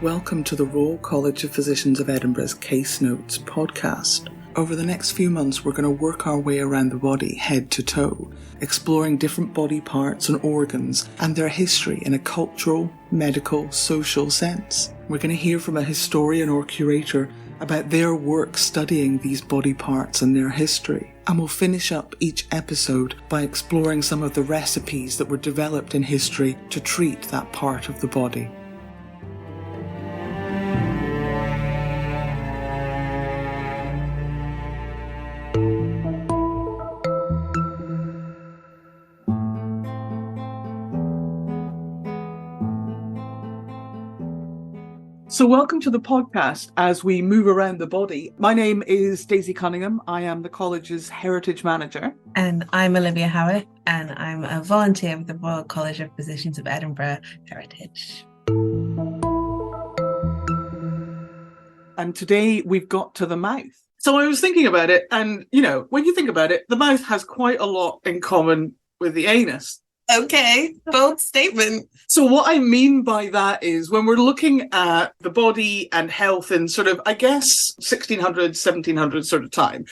Welcome to the Royal College of Physicians of Edinburgh's Case Notes podcast. Over the next few months, we're going to work our way around the body head to toe, exploring different body parts and organs and their history in a cultural, medical, social sense. We're going to hear from a historian or curator about their work studying these body parts and their history. And we'll finish up each episode by exploring some of the recipes that were developed in history to treat that part of the body. So welcome to the podcast as we move around the body. My name is Daisy Cunningham. I am the college's Heritage Manager. And I'm Olivia Howitt, and I'm a volunteer with the Royal College of Physicians of Edinburgh Heritage. And today we've got to the mouth. So I was thinking about it, and when you think about it, the mouth has quite a lot in common with the anus. Okay, bold statement. So what I mean by that is when we're looking at the body and health in sort of, I guess, 1600s, 1700s sort of time,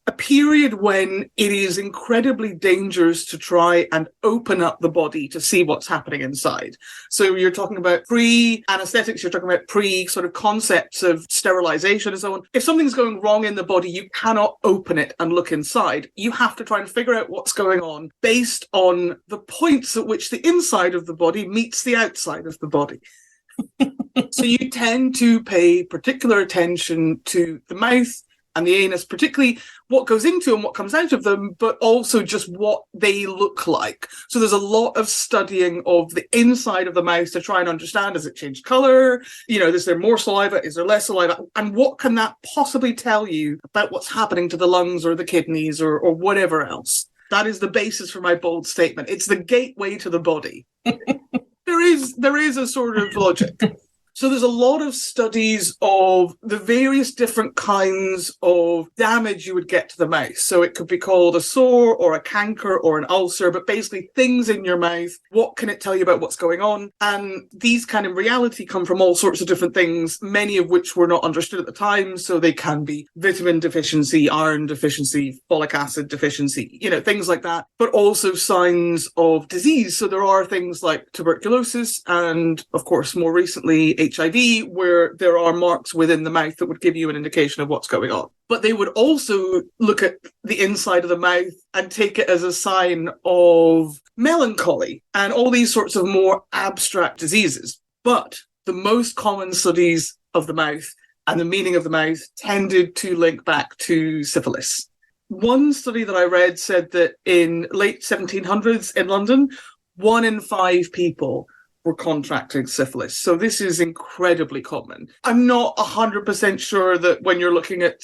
a period when it is incredibly dangerous to try and open up the body to see what's happening inside. So you're talking about pre-anesthetics, you're talking about pre-sort of concepts of sterilization and so on. If something's going wrong in the body, you cannot open it and look inside. You have to try and figure out what's going on based on the points at which the inside of the body meets the outside of the body. So you tend to pay particular attention to the mouth and the anus, particularly what goes into and what comes out of them, but also just what they look like. So there's a lot of studying of the inside of the mouth to try and understand, does it change colour? Is there more saliva? Is there less saliva? And what can that possibly tell you about what's happening to the lungs or the kidneys or whatever else? That is the basis for my bold statement. It's the gateway to the body. There is a sort of logic. So there's a lot of studies of the various different kinds of damage you would get to the mouth. So it could be called a sore or a canker or an ulcer, but basically things in your mouth. What can it tell you about what's going on? And these can in reality come from all sorts of different things, many of which were not understood at the time. So they can be vitamin deficiency, iron deficiency, folic acid deficiency, things like that, but also signs of disease. So there are things like tuberculosis and, of course, more recently, HIV, where there are marks within the mouth that would give you an indication of what's going on. But they would also look at the inside of the mouth and take it as a sign of melancholy and all these sorts of more abstract diseases. But the most common studies of the mouth and the meaning of the mouth tended to link back to syphilis. One study that I read said that in late 1700s in London, 1 in 5 people were contracting syphilis. So this is incredibly common. I'm not 100% sure that when you're looking at,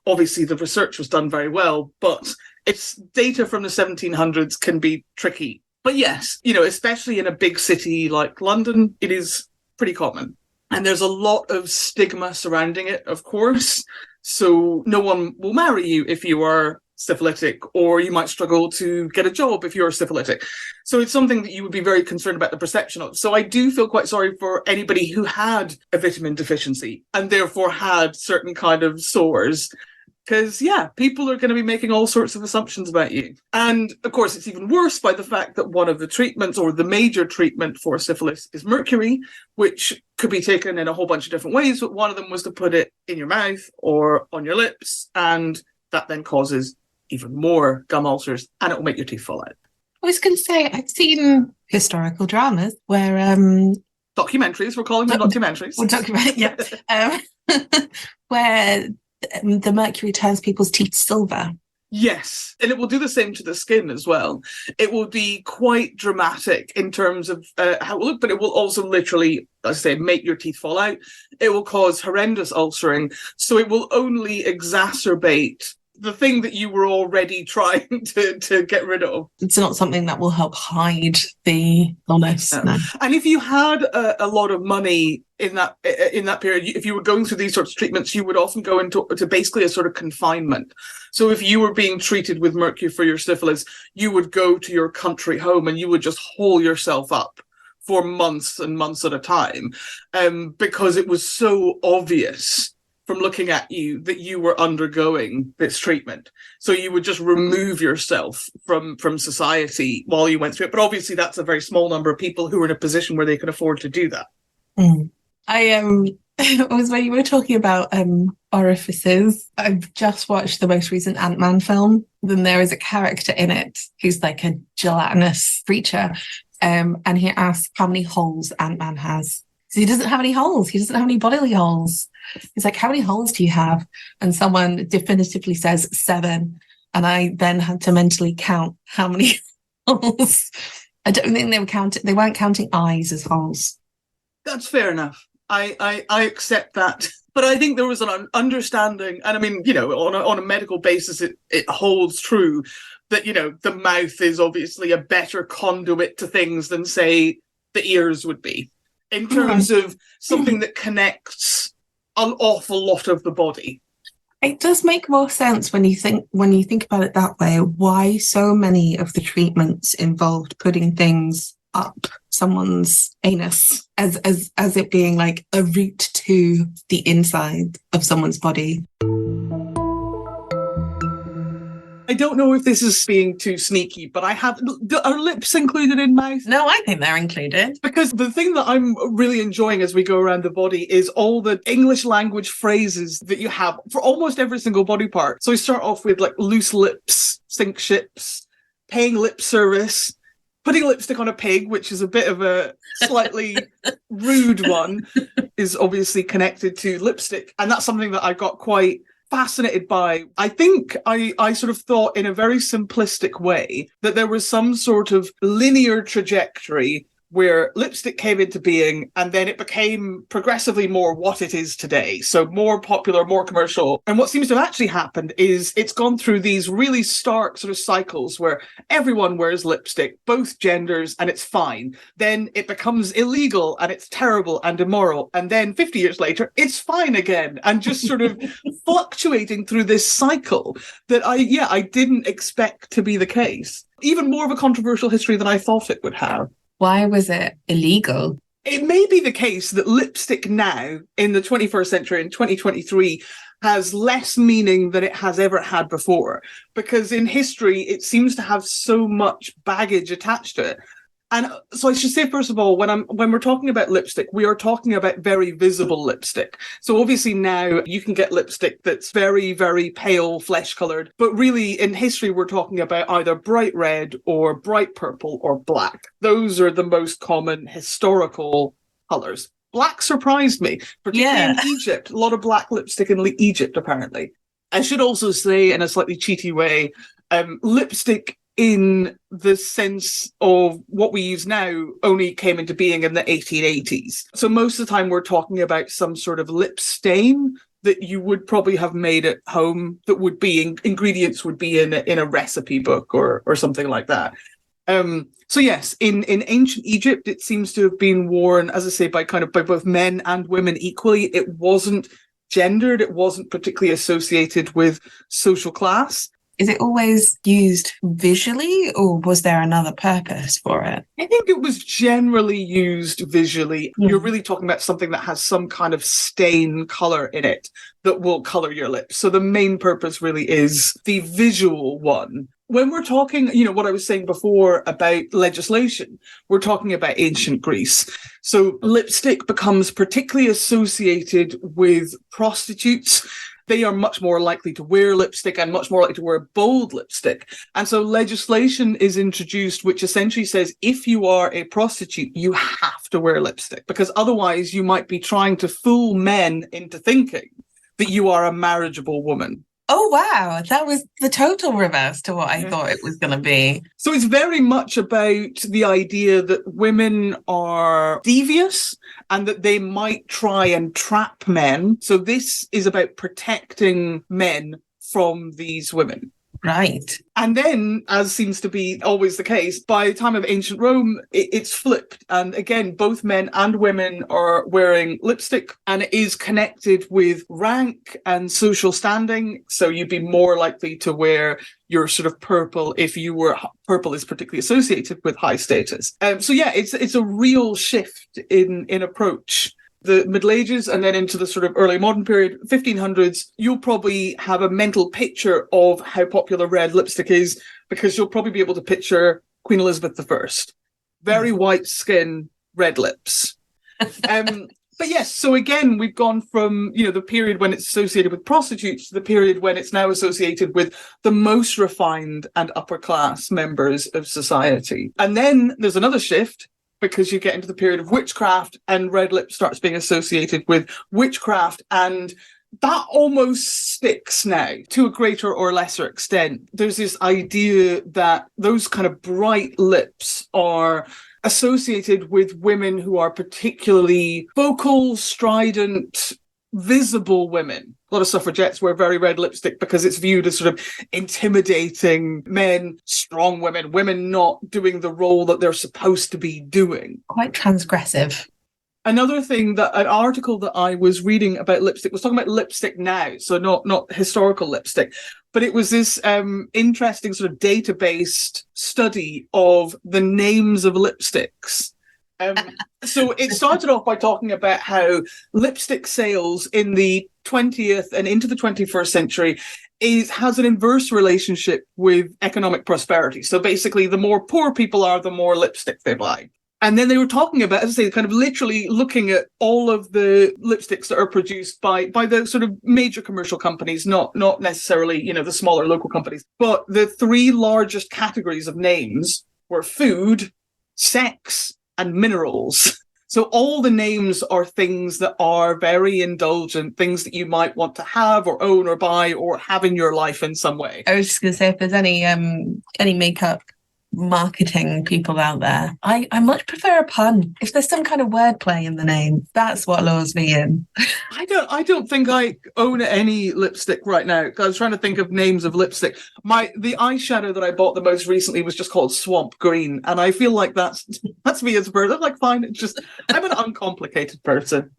obviously the research was done very well, but it's data from the 1700s can be tricky. But yes, especially in a big city like London, it is pretty common. And there's a lot of stigma surrounding it, of course. So no one will marry you if you are syphilitic, or you might struggle to get a job if you're syphilitic. So it's something that you would be very concerned about the perception of. So I do feel quite sorry for anybody who had a vitamin deficiency and therefore had certain kind of sores. Because, people are going to be making all sorts of assumptions about you. And, of course, it's even worse by the fact that one of the treatments or the major treatment for syphilis is mercury, which could be taken in a whole bunch of different ways. But one of them was to put it in your mouth or on your lips. And that then causes even more gum ulcers, and it will make your teeth fall out. I was going to say, I've seen historical dramas where documentaries, we're calling them documentaries. Where the mercury turns people's teeth silver. Yes, and it will do the same to the skin as well. It will be quite dramatic in terms of how it will look, but it will also literally, as I say, make your teeth fall out. It will cause horrendous ulcering, so it will only exacerbate the thing that you were already trying to get rid of. It's not something that will help hide the illness. No. And if you had a lot of money in that period, if you were going through these sorts of treatments, you would often go into basically a sort of confinement. So if you were being treated with mercury for your syphilis, you would go to your country home and you would just hole yourself up for months and months at a time, because it was so obvious from looking at you that you were undergoing this treatment. So you would just remove yourself from society while you went through it. But obviously that's a very small number of people who are in a position where they can afford to do that. It was when you were talking about orifices. I've just watched the most recent Ant-Man film. Then there is a character in it who's like a gelatinous creature. And he asks how many holes Ant-Man has. So he doesn't have any holes. He doesn't have any bodily holes. He's like, how many holes do you have? And someone definitively says 7. And I then had to mentally count how many holes. I don't think they weren't counting eyes as holes. That's fair enough. I accept that. But I think there was an understanding, and I mean, on a medical basis, it holds true that, the mouth is obviously a better conduit to things than, say, the ears would be, in terms of something that connects an awful lot of the body. It does make more sense when you think about it that way, why so many of the treatments involved putting things up someone's anus as it being like a route to the inside of someone's body. I don't know if this is being too sneaky, but are lips included in mouth? No, I think they're included. Because the thing that I'm really enjoying as we go around the body is all the English language phrases that you have for almost every single body part. So we start off with like loose lips, sink ships, paying lip service, putting lipstick on a pig, which is a bit of a slightly rude one, is obviously connected to lipstick. And that's something that I got quite fascinated by. I think I sort of thought in a very simplistic way that there was some sort of linear trajectory where lipstick came into being and then it became progressively more what it is today. So more popular, more commercial. And what seems to have actually happened is it's gone through these really stark sort of cycles where everyone wears lipstick, both genders, and it's fine. Then it becomes illegal and it's terrible and immoral. And then 50 years later, it's fine again. And just sort of fluctuating through this cycle that I didn't expect to be the case. Even more of a controversial history than I thought it would have. Why was it illegal? It may be the case that lipstick now, in the 21st century, in 2023, has less meaning than it has ever had before. Because in history, it seems to have so much baggage attached to it. And so I should say, first of all, when we're talking about lipstick, we are talking about very visible lipstick. So obviously now you can get lipstick that's very, very pale, flesh-coloured. But really, in history, we're talking about either bright red or bright purple or black. Those are the most common historical colours. Black surprised me, particularly in Egypt. A lot of black lipstick in Egypt, apparently. I should also say, in a slightly cheaty way, lipstick in the sense of what we use now only came into being in the 1880s. So most of the time we're talking about some sort of lip stain that you would probably have made at home that would be ingredients would be in a recipe book or something like that. So yes, in ancient Egypt, it seems to have been worn, as I say, by both men and women equally. It wasn't gendered. It wasn't particularly associated with social class. Is it always used visually, or was there another purpose for it? I think it was generally used visually. You're really talking about something that has some kind of stain colour in it that will colour your lips. So the main purpose really is the visual one. When we're talking, what I was saying before about legislation, we're talking about ancient Greece. So lipstick becomes particularly associated with prostitutes. They are much more likely to wear lipstick and much more likely to wear bold lipstick. And so legislation is introduced, which essentially says if you are a prostitute, you have to wear lipstick, because otherwise you might be trying to fool men into thinking that you are a marriageable woman. Oh, wow. That was the total reverse to what I thought it was going to be. So it's very much about the idea that women are devious and that they might try and trap men. So this is about protecting men from these women. Right. And then, as seems to be always the case, by the time of ancient Rome, it's flipped. And again, both men and women are wearing lipstick, and it is connected with rank and social standing. So you'd be more likely to wear your sort of purple if purple is particularly associated with high status. So yeah, it's a real shift in approach. The Middle Ages and then into the sort of early modern period, 1500s, you'll probably have a mental picture of how popular red lipstick is, because you'll probably be able to picture Queen Elizabeth I. Very white skin, red lips. But yes, so again, we've gone from, the period when it's associated with prostitutes to the period when it's now associated with the most refined and upper class members of society. And then there's another shift, because you get into the period of witchcraft, and red lip starts being associated with witchcraft, and that almost sticks now to a greater or lesser extent. There's this idea that those kind of bright lips are associated with women who are particularly vocal, strident, visible women. A lot of suffragettes wear very red lipstick because it's viewed as sort of intimidating men, strong women, women not doing the role that they're supposed to be doing. Quite transgressive. Another thing, that an article that I was reading about lipstick was talking about lipstick now, so not historical lipstick, but it was this interesting sort of database study of the names of lipsticks. So it started off by talking about how lipstick sales in the 20th and into the 21st century has an inverse relationship with economic prosperity. So basically, the more poor people are, the more lipstick they buy. And then they were talking about, as I say, kind of literally looking at all of the lipsticks that are produced by the sort of major commercial companies, not necessarily, the smaller local companies. But the three largest categories of names were food, sex, and minerals. So all the names are things that are very indulgent, things that you might want to have or own or buy or have in your life in some way. I was just going to say, if there's any makeup marketing people out there, I much prefer a pun. If there's some kind of wordplay in the name, that's what lures me in. I don't think I own any lipstick right now. I was trying to think of names of lipstick. The eyeshadow that I bought the most recently was just called Swamp Green, and I feel like that's me as a person. I'm like, fine, it's just I'm an uncomplicated person.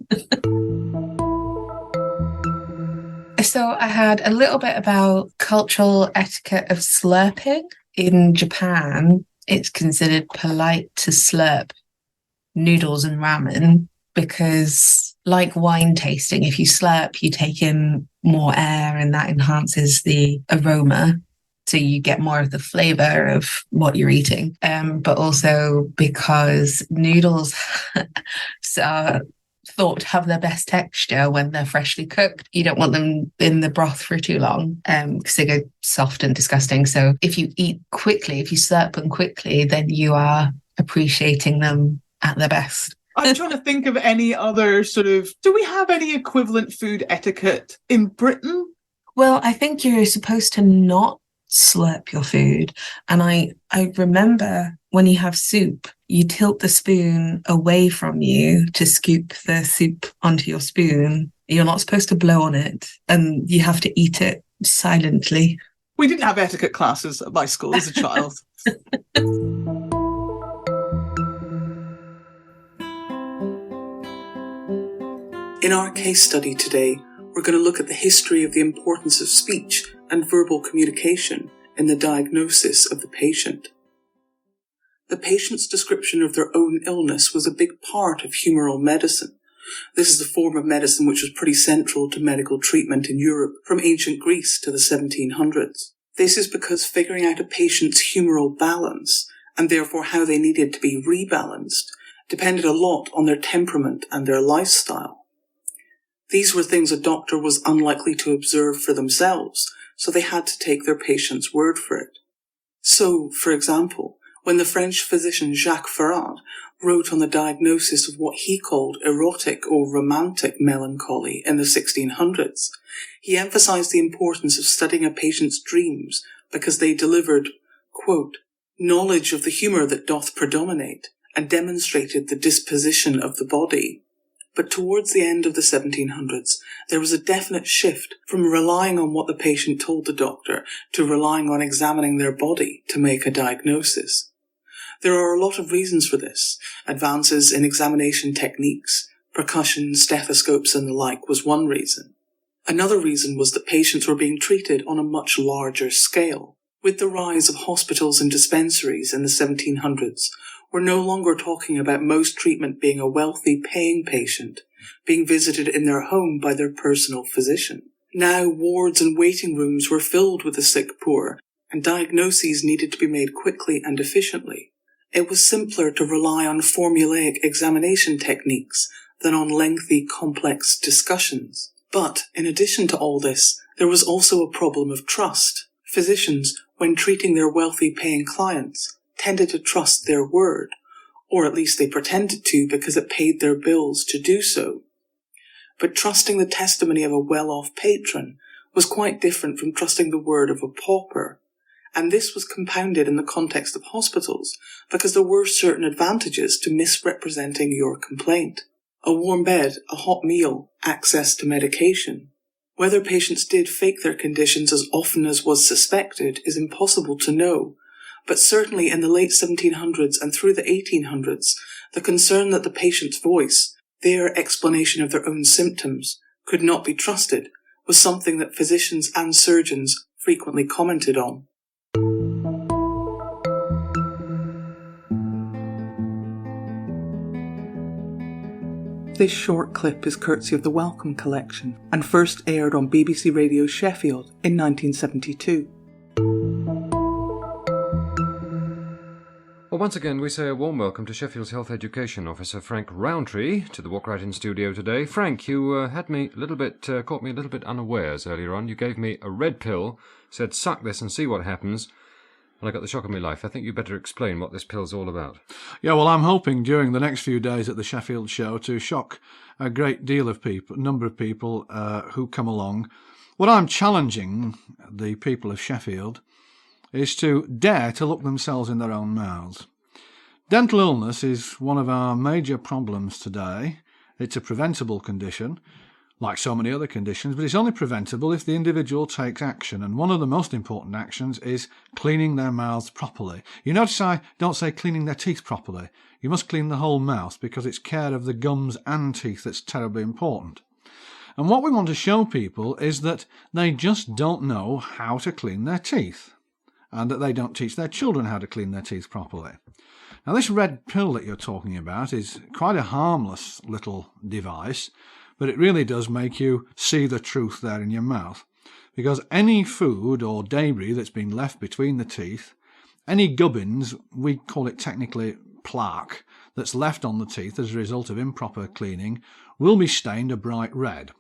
So I had a little bit about cultural etiquette of slurping. In Japan, it's considered polite to slurp noodles and ramen because, like wine tasting, if you slurp, you take in more air and that enhances the aroma. So you get more of the flavor of what you're eating. But also because noodles are thought to have their best texture when they're freshly cooked. You don't want them in the broth for too long because they go soft and disgusting. So if you eat quickly, if you slurp them quickly, then you are appreciating them at their best. I'm trying to think of any other do we have any equivalent food etiquette in Britain? Well, I think you're supposed to not slurp your food. And I remember when you have soup, you tilt the spoon away from you to scoop the soup onto your spoon. You're not supposed to blow on it, and you have to eat it silently. We didn't have etiquette classes at my school as a child. In our case study today, we're going to look at the history of the importance of speech and verbal communication in the diagnosis of the patient. The patient's description of their own illness was a big part of humoral medicine. This is a form of medicine which was pretty central to medical treatment in Europe from ancient Greece to the 1700s. This is because figuring out a patient's humoral balance, and therefore how they needed to be rebalanced, depended a lot on their temperament and their lifestyle. These were things a doctor was unlikely to observe for themselves, so they had to take their patient's word for it. So, for example, when the French physician Jacques Ferrand wrote on the diagnosis of what he called erotic or romantic melancholy in the 1600s, he emphasized the importance of studying a patient's dreams because they delivered, quote, knowledge of the humour that doth predominate and demonstrated the disposition of the body, But towards the end of the 1700s, there was a definite shift from relying on what the patient told the doctor to relying on examining their body to make a diagnosis. There are a lot of reasons for this. Advances in examination techniques, percussion, stethoscopes and the like was one reason. Another reason was that patients were being treated on a much larger scale. With the rise of hospitals and dispensaries in the 1700s, we're no longer talking about most treatment being a wealthy paying patient, being visited in their home by their personal physician. Now wards and waiting rooms were filled with the sick poor, and diagnoses needed to be made quickly and efficiently. It was simpler to rely on formulaic examination techniques than on lengthy, complex discussions. But, in addition to all this, there was also a problem of trust. Physicians, when treating their wealthy paying clients, tended to trust their word, or at least they pretended to because it paid their bills to do so. But trusting the testimony of a well-off patron was quite different from trusting the word of a pauper, and this was compounded in the context of hospitals because there were certain advantages to misrepresenting your complaint. A warm bed, a hot meal, access to medication. Whether patients did fake their conditions as often as was suspected is impossible to know, but certainly in the late 1700s and through the 1800s, the concern that the patient's voice, their explanation of their own symptoms, could not be trusted was something that physicians and surgeons frequently commented on. This short clip is courtesy of the Wellcome Collection and first aired on BBC Radio Sheffield in 1972. Well, once again, we say a warm welcome to Sheffield's Health Education Officer Frank Rowntree to the Walk Right In studio today. Frank, you caught me a little bit unawares earlier on. You gave me a red pill, said suck this and see what happens, and I got the shock of my life. I think you better explain what this pill's all about. Yeah, well, I'm hoping during the next few days at the Sheffield show to shock a great deal of people, number of people who come along. What I'm challenging the people of Sheffield is to dare to look themselves in their own mouths. Dental illness is one of our major problems today. It's a preventable condition, like so many other conditions, but it's only preventable if the individual takes action, and one of the most important actions is cleaning their mouths properly. You notice I don't say cleaning their teeth properly. You must clean the whole mouth because it's care of the gums and teeth that's terribly important. And what we want to show people is that they just don't know how to clean their teeth, and that they don't teach their children how to clean their teeth properly. Now, this red pill that you're talking about is quite a harmless little device, but it really does make you see the truth there in your mouth. Because any food or debris that's been left between the teeth, any gubbins, we call it technically plaque, that's left on the teeth as a result of improper cleaning, will be stained a bright red.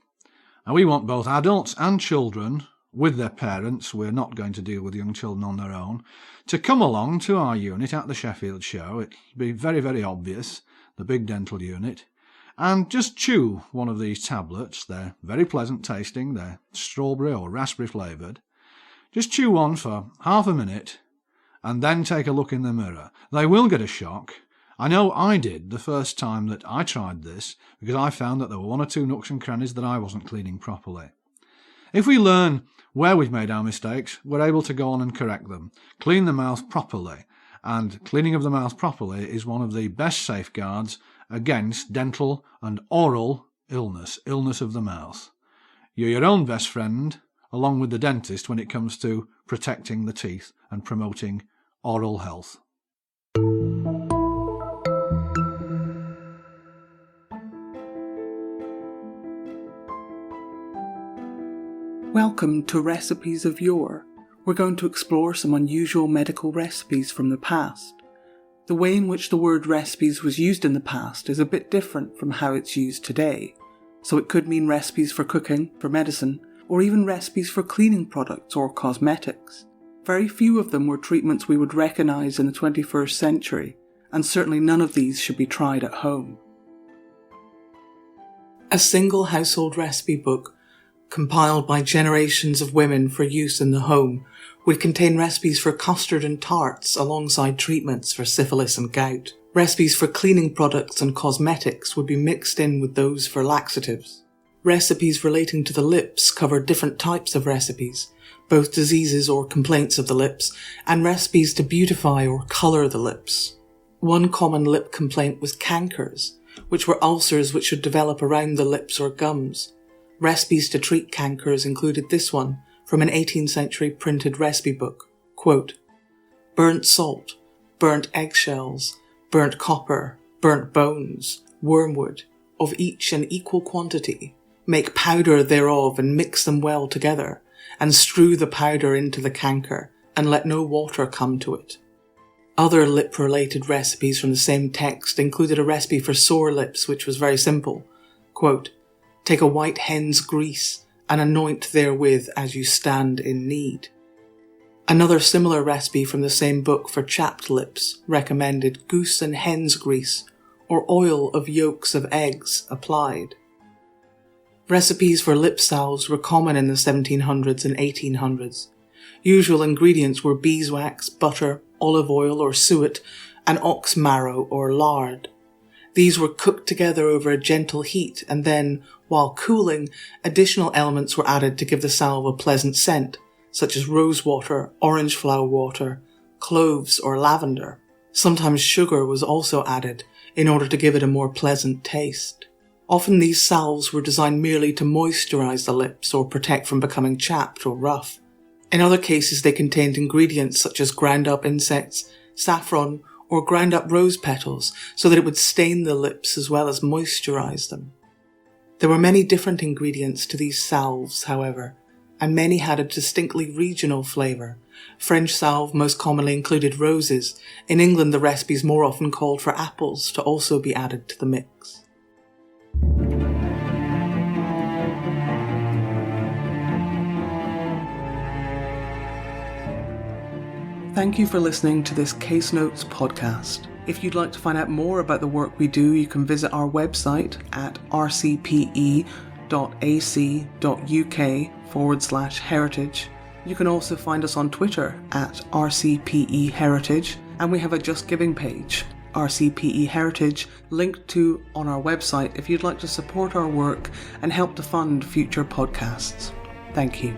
Now, we want both adults and children with their parents, we're not going to deal with young children on their own, to come along to our unit at the Sheffield show. It'll be very, very obvious, the big dental unit, and just chew one of these tablets. They're very pleasant tasting, they're strawberry or raspberry flavoured. Just chew one for half a minute and then take a look in the mirror. They will get a shock. I know I did the first time that I tried this, because I found that there were one or two nooks and crannies that I wasn't cleaning properly. If we learn where we've made our mistakes, we're able to go on and correct them. Clean the mouth properly, and cleaning of the mouth properly is one of the best safeguards against dental and oral illness of the mouth. You're your own best friend, along with the dentist, when it comes to protecting the teeth and promoting oral health. Welcome to Recipes of Yore. We're going to explore some unusual medical recipes from the past. The way in which the word recipes was used in the past is a bit different from how it's used today. So it could mean recipes for cooking, for medicine, or even recipes for cleaning products or cosmetics. Very few of them were treatments we would recognise in the 21st century, and certainly none of these should be tried at home. A single household recipe book compiled by generations of women for use in the home, would contain recipes for custard and tarts alongside treatments for syphilis and gout. Recipes for cleaning products and cosmetics would be mixed in with those for laxatives. Recipes relating to the lips covered different types of recipes, both diseases or complaints of the lips, and recipes to beautify or colour the lips. One common lip complaint was cankers, which were ulcers which would develop around the lips or gums. Recipes to treat cankers included this one from an 18th century printed recipe book. Quote, burnt salt, burnt eggshells, burnt copper, burnt bones, wormwood, of each an equal quantity. Make powder thereof and mix them well together, and strew the powder into the canker, and let no water come to it. Other lip-related recipes from the same text included a recipe for sore lips, which was very simple. Quote, take a white hen's grease, and anoint therewith as you stand in need. Another similar recipe from the same book for chapped lips recommended goose and hen's grease, or oil of yolks of eggs applied. Recipes for lip salves were common in the 1700s and 1800s. Usual ingredients were beeswax, butter, olive oil or suet, and ox marrow or lard. These were cooked together over a gentle heat, and then, while cooling, additional elements were added to give the salve a pleasant scent, such as rose water, orange flower water, cloves or lavender. Sometimes sugar was also added in order to give it a more pleasant taste. Often these salves were designed merely to moisturize the lips or protect from becoming chapped or rough. In other cases they contained ingredients such as ground up insects, saffron, or ground up rose petals so that it would stain the lips as well as moisturize them. There were many different ingredients to these salves, however, and many had a distinctly regional flavour. French salve most commonly included roses. In England the recipes more often called for apples to also be added to the mix. Thank you for listening to this Case Notes podcast. If you'd like to find out more about the work we do, you can visit our website at rcpe.ac.uk/heritage. You can also find us on Twitter at RCPE Heritage, and we have a Just Giving page, RCPE Heritage, linked to on our website if you'd like to support our work and help to fund future podcasts. Thank you.